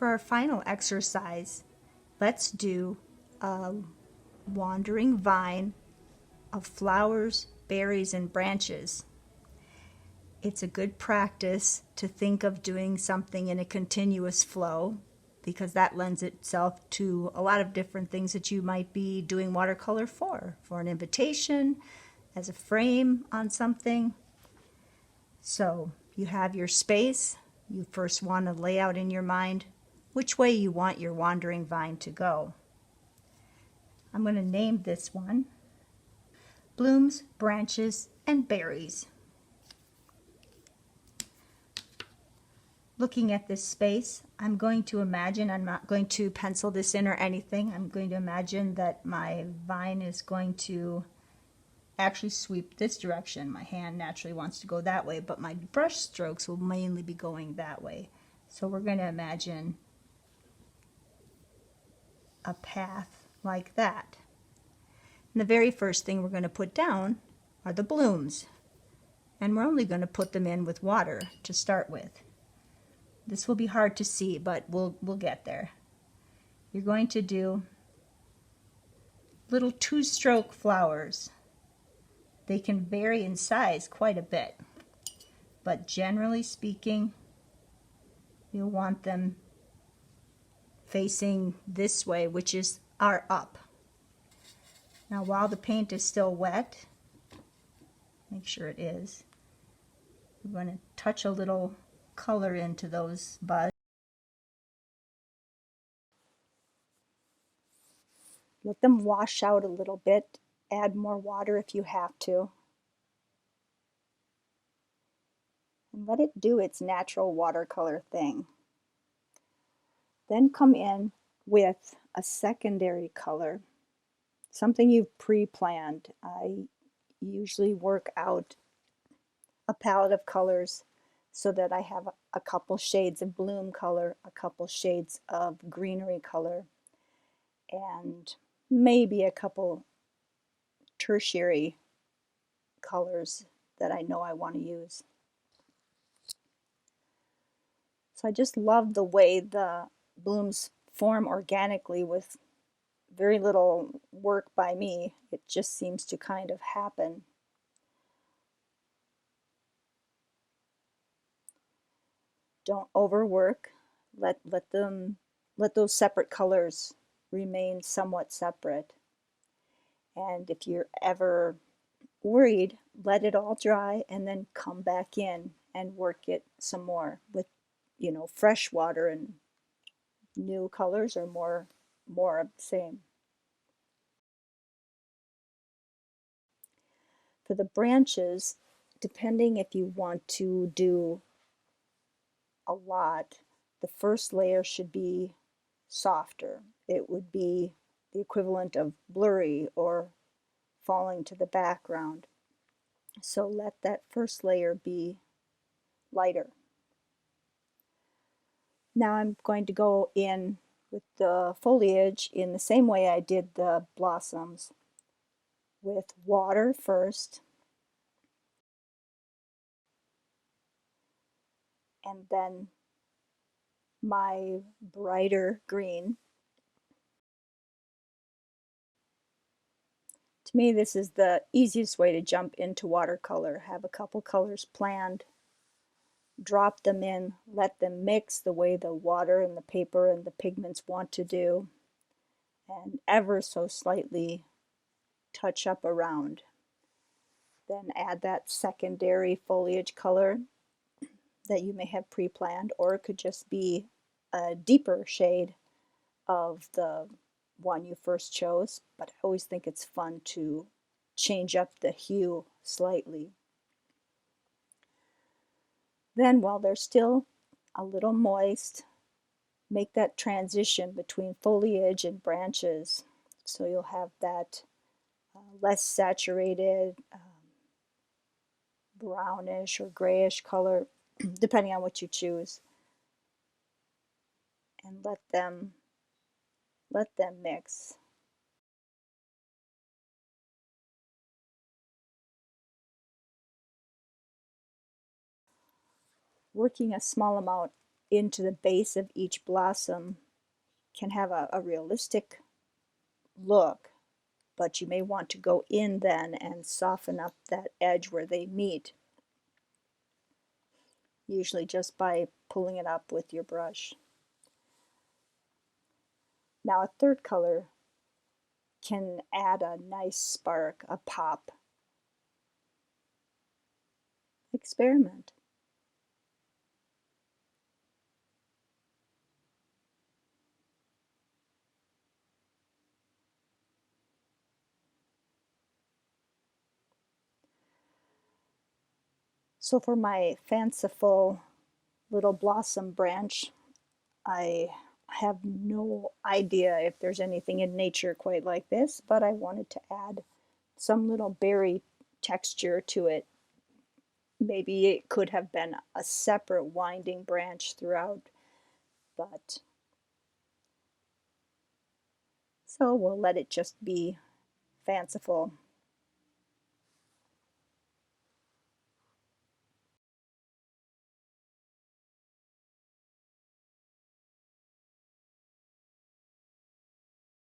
For our final exercise, let's do a wandering vine of flowers, berries, and branches. It's a good practice to think of doing something in a continuous flow because that lends itself to a lot of different things that you might be doing watercolor for an invitation, as a frame on something. So you have your space. You first want to lay out in your mind which way you want your wandering vine to go. I'm going to name this one Blooms, Branches, and Berries. Looking at this space, I'm going to imagine, I'm not going to pencil this in or anything, I'm going to imagine that my vine is going to actually sweep this direction. My hand naturally wants to go that way, but my brush strokes will mainly be going that way. So we're going to imagine a path like that. And the very first thing we're going to put down are the blooms. And we're only going to put them in with water to start with. This will be hard to see, but we'll get there. You're going to do little two-stroke flowers. They can vary in size quite a bit, but generally speaking, you'll want them facing this way, which is our up. Now while the paint is still wet, make sure it is, we're going to touch a little color into those buds. Let them wash out a little bit. Add more water if you have to. And let it do its natural watercolor thing. Then come in with a secondary color, something you've pre-planned. I usually work out a palette of colors so that I have a couple shades of bloom color, a couple shades of greenery color, and maybe a couple tertiary colors that I know I want to use. So I just love the way the blooms form organically with very little work by me. It just seems to kind of happen. Don't overwork. Let those separate colors remain somewhat separate. And if you're ever worried, let it all dry and then come back in and work it some more with, fresh water and new colors or more of the same. For the branches, depending if you want to do a lot, the first layer should be softer. It would be the equivalent of blurry or falling to the background. So let that first layer be lighter. Now I'm going to go in with the foliage in the same way I did the blossoms, with water first, and then my brighter green. To me, this is the easiest way to jump into watercolor. Have a couple colors planned, drop them in, let them mix the way the water and the paper and the pigments want to do, and ever so slightly touch up around. Then add that secondary foliage color that you may have pre-planned, or it could just be a deeper shade of the one you first chose, but I always think it's fun to change up the hue slightly. Then while they're still a little moist, make that transition between foliage and branches. So you'll have that less saturated brownish or grayish color, depending on what you choose. And let them mix. Working a small amount into the base of each blossom can have a realistic look, but you may want to go in then and soften up that edge where they meet, usually just by pulling it up with your brush. Now a third color can add a nice spark, a pop. Experiment. So for my fanciful little blossom branch, I have no idea if there's anything in nature quite like this, but I wanted to add some little berry texture to it. Maybe it could have been a separate winding branch throughout, but so we'll let it just be fanciful.